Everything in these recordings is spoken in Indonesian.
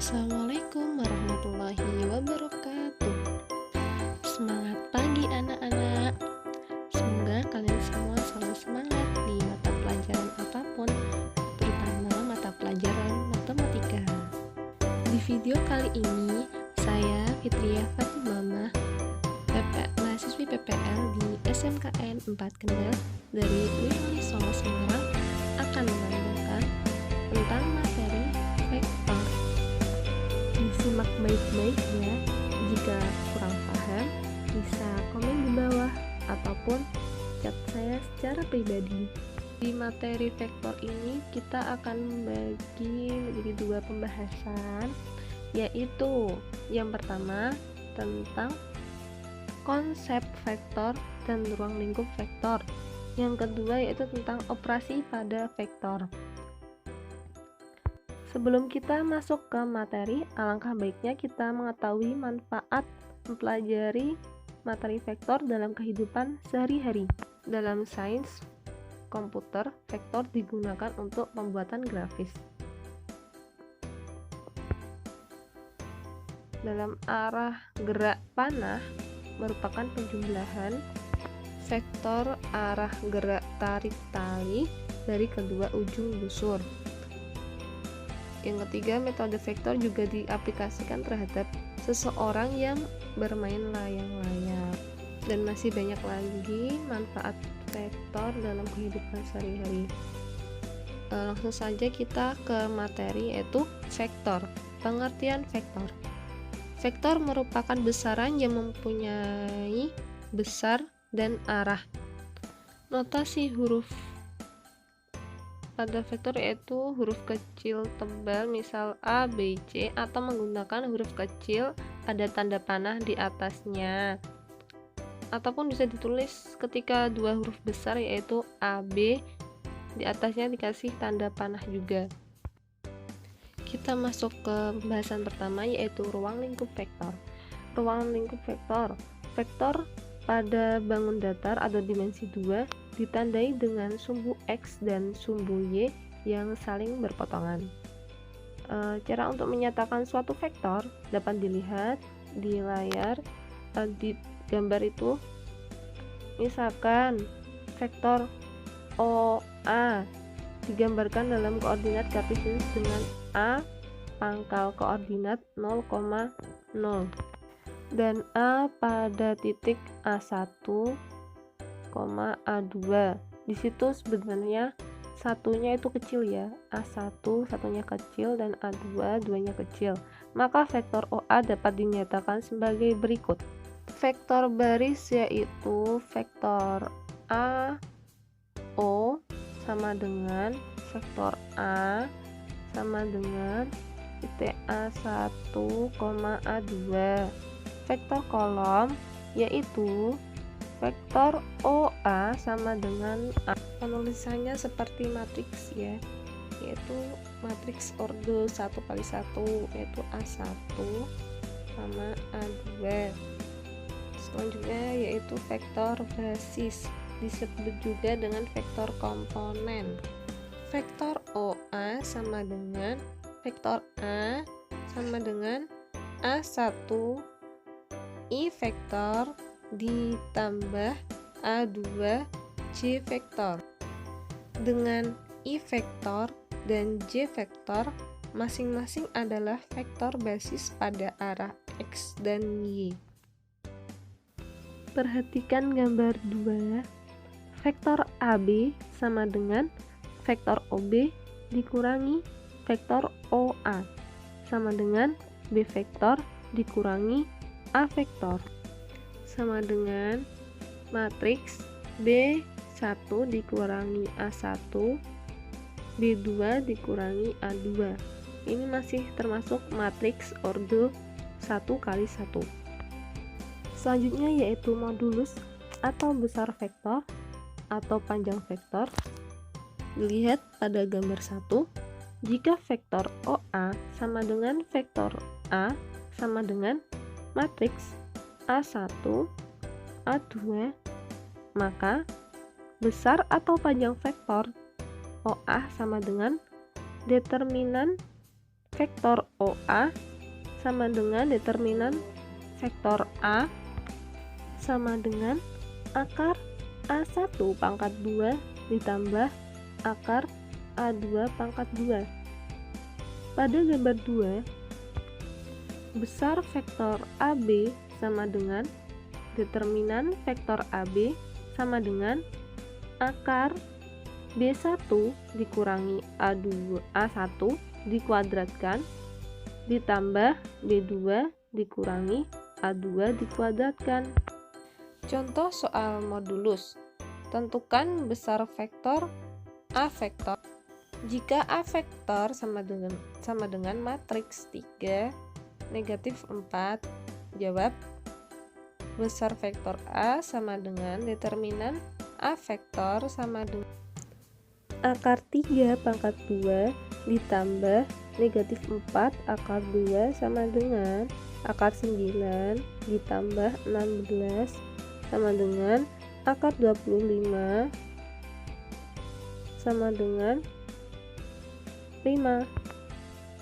Assalamualaikum warahmatullahi wabarakatuh. Semangat pagi anak-anak. Semoga kalian semua selalu semangat di mata pelajaran apapun, terutama mata pelajaran matematika. Di video kali ini, saya Fitriah Fatimamah, mahasiswi PPL di SMKN 4 Kendal dari Wihari Solo Semarang akan mengajarkan tentang materi vektor. Disimak baik-baik ya. Jika kurang paham, bisa komen di bawah ataupun chat saya secara pribadi. Di materi vektor ini kita akan membagi menjadi dua pembahasan, yaitu yang pertama tentang konsep vektor dan ruang lingkup vektor. Yang kedua yaitu tentang operasi pada vektor. Sebelum kita masuk ke materi, alangkah baiknya kita mengetahui manfaat mempelajari materi vektor dalam kehidupan sehari-hari. Dalam sains komputer, vektor digunakan untuk pembuatan grafis. Dalam arah gerak panah merupakan penjumlahan vektor arah gerak tarik tali dari kedua ujung busur. Yang ketiga, metode vektor juga diaplikasikan terhadap seseorang yang bermain layang-layang. Dan masih banyak lagi manfaat vektor dalam kehidupan sehari-hari. Langsung saja kita ke materi, yaitu vektor. Pengertian vektor. Vektor merupakan besaran yang mempunyai besar dan arah. Notasi huruf pada vektor yaitu huruf kecil tebal, misal A, B, C, atau menggunakan huruf kecil ada tanda panah di atasnya, ataupun bisa ditulis ketika dua huruf besar yaitu A, B, di atasnya dikasih tanda panah juga. Kita masuk ke pembahasan pertama, yaitu ruang lingkup vektor. Ruang lingkup vektor. Vektor pada bangun datar atau dimensi 2 ditandai dengan sumbu X dan sumbu Y yang saling berpotongan. Cara untuk menyatakan suatu vektor dapat dilihat di layar. Di gambar itu misalkan vektor OA digambarkan dalam koordinat kartesius dengan A pangkal koordinat 0,0 dan A pada titik A1, A2. Di situ sebenarnya satunya itu kecil ya, A1 satunya kecil dan A2 duanya kecil. Maka vektor OA dapat dinyatakan sebagai berikut. Vektor baris yaitu vektor AO sama dengan vektor A sama dengan titik A1, A2. Vektor kolom yaitu vektor OA sama dengan A. Penulisannya seperti matriks ya, yaitu matriks ordo 1 kali 1, yaitu A1 sama A2. Selanjutnya yaitu vektor basis, disebut juga dengan vektor komponen. Vektor OA sama dengan vektor A sama dengan A1 I vektor ditambah A2 J vektor. Dengan I vektor dan J vektor masing-masing adalah vektor basis pada arah X dan Y. Perhatikan gambar 2. Vektor AB sama dengan vektor OB dikurangi vektor OA sama dengan B vektor dikurangi A vektor sama dengan matriks B1 dikurangi A1, B2 dikurangi A2. Ini masih termasuk matriks ordo 1 kali 1. Selanjutnya yaitu modulus atau besar vektor atau panjang vektor. Dilihat pada gambar 1. Jika vektor OA sama dengan vektor A sama dengan matriks A1, A2, maka besar atau panjang vektor OA sama dengan determinan vektor OA sama dengan determinan vektor A sama dengan akar A1 pangkat 2 ditambah akar A2 pangkat 2. Pada gambar 2, besar vektor AB sama dengan determinan vektor AB sama dengan akar B1 dikurangi A1 dikuadratkan ditambah B2 dikurangi A2 dikuadratkan. Contoh soal modulus. Tentukan besar vektor A vektor jika A vektor sama dengan matriks 3 negatif 4. Jawab. Besar vektor A sama dengan determinan A vektor sama dengan akar 3 pangkat 2 ditambah negatif 4 akar 2 sama dengan akar 9 ditambah 16 sama dengan akar 25 sama dengan 5.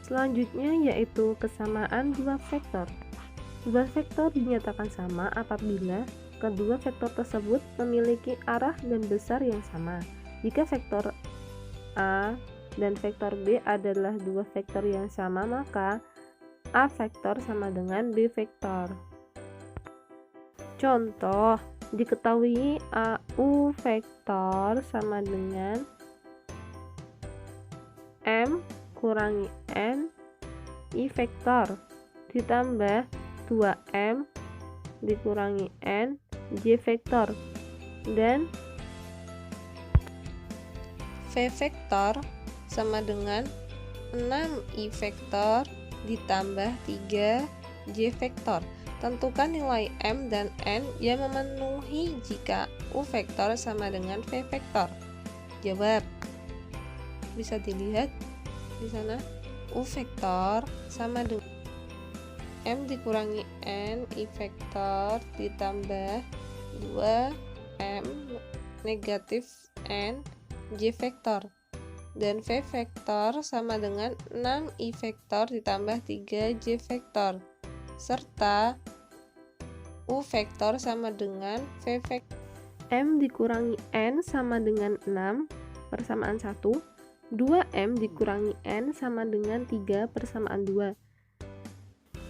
Selanjutnya yaitu kesamaan dua vektor. Dua vektor dinyatakan sama apabila kedua vektor tersebut memiliki arah dan besar yang sama. Jika vektor A dan vektor B adalah dua vektor yang sama, maka A vektor sama dengan B vektor. Contoh, diketahui AU vektor sama dengan M kurangi N I vektor ditambah 2M dikurangi N J vektor dan V vektor sama dengan 6I vektor ditambah 3J vektor. Tentukan nilai M dan N yang memenuhi jika U vektor sama dengan V vektor. Jawab. Bisa dilihat di sana, U vektor sama dengan M dikurangi N I vektor ditambah 2M negatif N J vektor, dan V vektor sama dengan 6I vektor ditambah 3J vektor, serta U vektor sama dengan V vektor. M dikurangi N sama dengan 6 persamaan 1, 2M dikurangi N sama dengan 3 persamaan 2.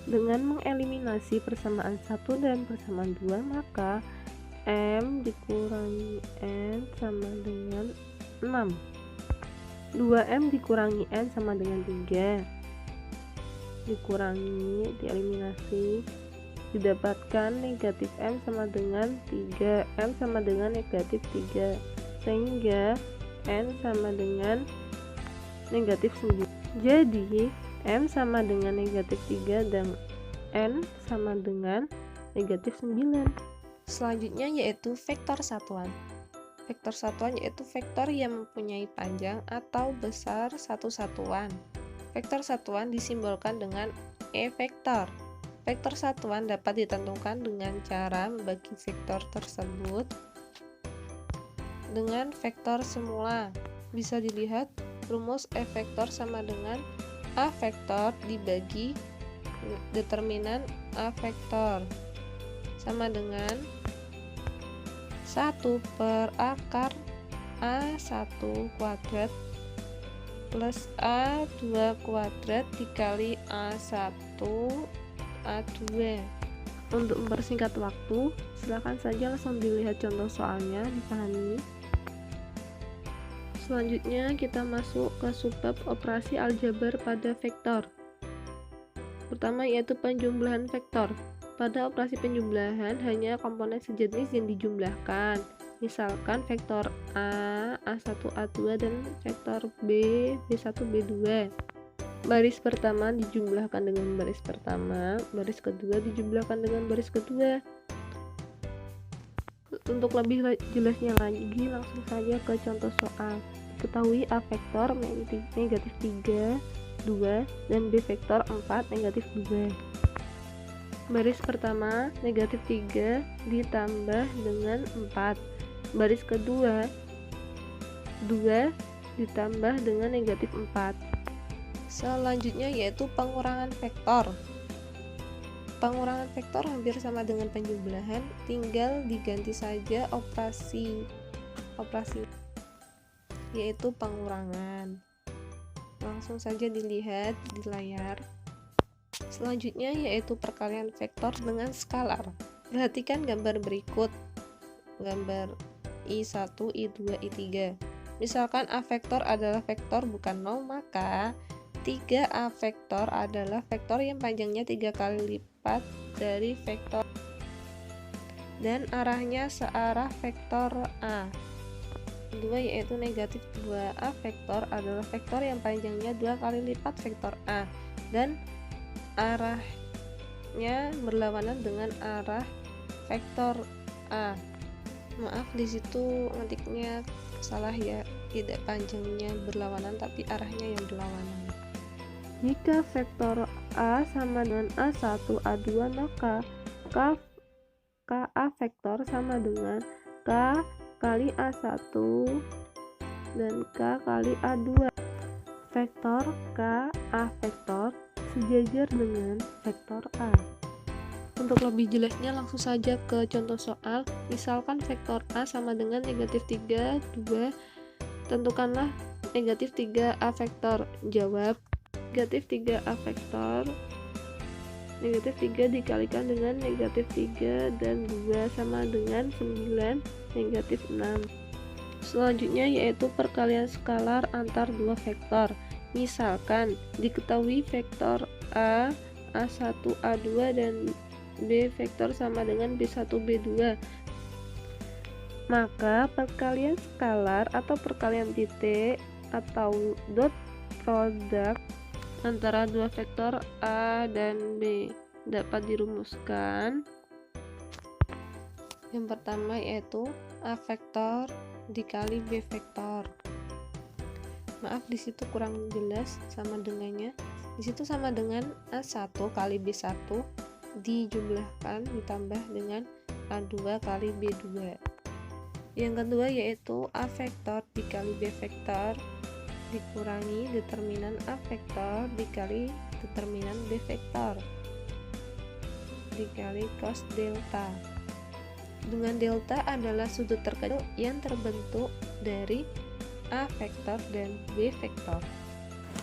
Dengan mengeliminasi persamaan 1 dan persamaan 2, maka M dikurangi N sama dengan 6. 2M dikurangi N sama dengan 3. Dikurangi, dieliminasi, didapatkan negatif M sama dengan 3. M sama dengan negatif 3, sehingga N sama dengan negatif 9. Jadi M sama dengan negatif 3 dan N sama dengan negatif 9. Selanjutnya yaitu vektor satuan. Vektor satuan yaitu vektor yang mempunyai panjang atau besar satu satuan. Vektor satuan disimbolkan dengan E vektor. Vektor satuan dapat ditentukan dengan cara membagi vektor tersebut dengan vektor semula. Bisa dilihat rumus E vektor sama dengan A vektor dibagi determinan A vektor sama dengan 1 per akar A1 kuadrat plus A2 kuadrat dikali A1 A2. Untuk mempersingkat waktu, silakan saja langsung dilihat contoh soalnya, dipahami. Selanjutnya kita masuk ke subbab operasi aljabar pada vektor. Pertama yaitu penjumlahan vektor. Pada operasi penjumlahan hanya komponen sejenis yang dijumlahkan. Misalkan vektor A, A1, A2 dan vektor B, B1, B2. Baris pertama dijumlahkan dengan baris pertama, baris kedua dijumlahkan dengan baris kedua. Untuk lebih jelasnya lagi, langsung saja ke contoh soal. Ketahui A vektor negatif 3, 2 dan B vektor 4 negatif 2. Baris pertama negatif 3 ditambah dengan 4. Baris kedua 2 ditambah dengan negatif 4. Selanjutnya yaitu pengurangan vektor. Pengurangan vektor hampir sama dengan penjumlahan, tinggal diganti saja operasi yaitu pengurangan. Langsung saja dilihat di layar. Selanjutnya yaitu perkalian vektor dengan skalar. Perhatikan gambar berikut. Gambar I1, I2, I3. Misalkan A vektor adalah vektor bukan 0, maka 3A vektor adalah vektor yang panjangnya 3 kali lipat dari vektor dan arahnya searah vektor A. Kedua yaitu negatif 2A vektor adalah vektor yang panjangnya 2 kali lipat vektor A dan arahnya berlawanan dengan arah vektor A. Maaf, di situ ngetiknya salah ya, tidak panjangnya berlawanan tapi arahnya yang berlawanan. Jika vektor A sama dengan A1, A2, maka KA vektor sama dengan K kali A1 dan K kali A2. Vektor KA vektor sejajar dengan vektor A. Untuk lebih jelasnya langsung saja ke contoh soal. Misalkan vektor A sama dengan negatif 3, 2. Tentukanlah negatif 3A vektor. Jawab, negatif 3A vektor, negatif 3 dikalikan dengan negatif 3 dan 2 sama dengan 9, negatif 6. Selanjutnya yaitu perkalian skalar antar dua vektor. Misalkan diketahui vektor A, A1, A2 dan B vektor sama dengan B1, B2. Maka perkalian skalar atau perkalian titik atau dot product antara dua vektor A dan B dapat dirumuskan. Yang pertama yaitu A vektor dikali B vektor. Maaf, di situ kurang jelas sama dengannya. Di situ sama dengan A1 kali B1 dijumlahkan ditambah dengan A2 kali B2. Yang kedua yaitu A vektor dikali B vektor dikurangi determinan A vektor dikali determinan B vektor dikali cos delta. Dengan delta adalah sudut terkecil yang terbentuk dari A vektor dan B vektor.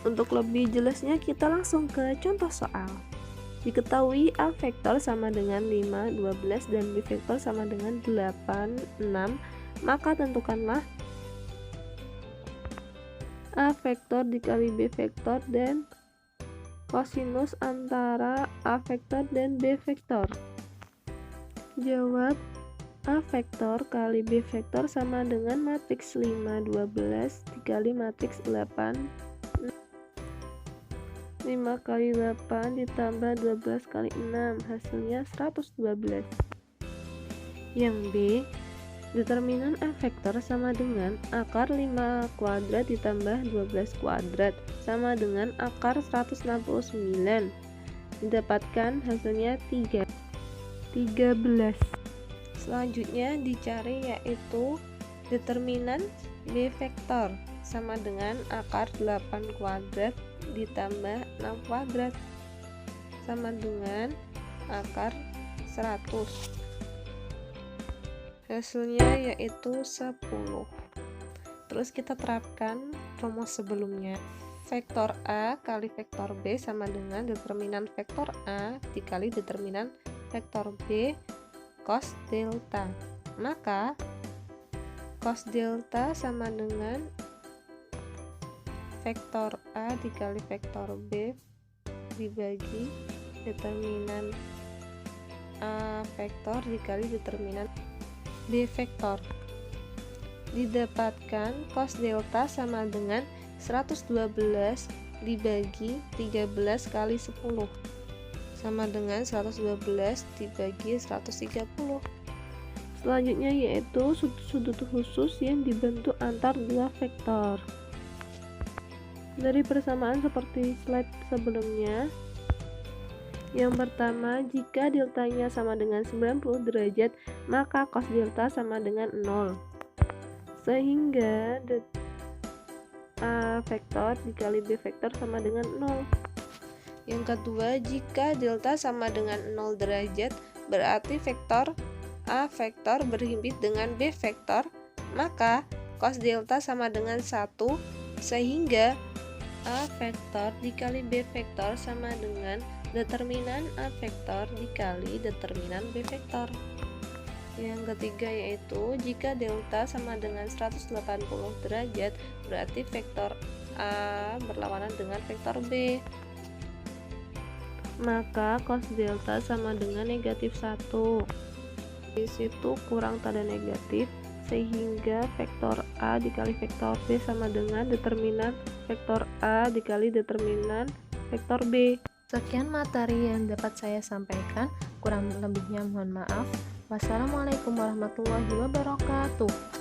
Untuk lebih jelasnya kita langsung ke contoh soal. Diketahui A vektor sama dengan 5, 12 dan B vektor sama dengan 8, 6, maka tentukanlah A vektor dikali B vektor dan kosinus antara A vektor dan B vektor. Jawab, A vektor kali B vektor sama dengan matriks 5, 12 dikali matriks 8, 5 kali 8 ditambah 12 kali 6, hasilnya 112. Yang B, determinan A vektor sama dengan akar 5 kuadrat ditambah 12 kuadrat sama dengan akar 169. Didapatkan hasilnya 13. Selanjutnya dicari yaitu determinan B vektor sama dengan akar 8 kuadrat ditambah 6 kuadrat sama dengan akar 100. Hasilnya yaitu 10. Terus kita terapkan rumus sebelumnya. Vektor A kali vektor B sama dengan determinan vektor A dikali determinan vektor B cos delta. Maka cos delta sama dengan vektor A dikali vektor B dibagi determinan A vektor dikali determinan B vektor. Didapatkan cos delta sama dengan 112 dibagi 13 kali 10 sama dengan 112 dibagi 130. Selanjutnya yaitu sudut khusus yang dibentuk antar dua vektor. Dari persamaan seperti slide sebelumnya, yang pertama, jika deltanya sama dengan 90 derajat, maka cos delta sama dengan 0. Sehingga A vektor dikali B vektor sama dengan 0. Yang kedua, jika delta sama dengan 0 derajat, berarti vektor A vektor berhimpit dengan B vektor, maka cos delta sama dengan 1, sehingga A vektor dikali B vektor sama dengan determinan A vektor dikali determinan B vektor. Yang ketiga yaitu jika delta sama dengan 180 derajat, berarti vektor A berlawanan dengan vektor B, maka cos delta sama dengan negatif 1. Di situ kurang tanda negatif, sehingga vektor A dikali vektor B sama dengan determinan vektor A dikali determinan vektor B. Sekian materi yang dapat saya sampaikan, kurang lebihnya mohon maaf. Wassalamualaikum warahmatullahi wabarakatuh.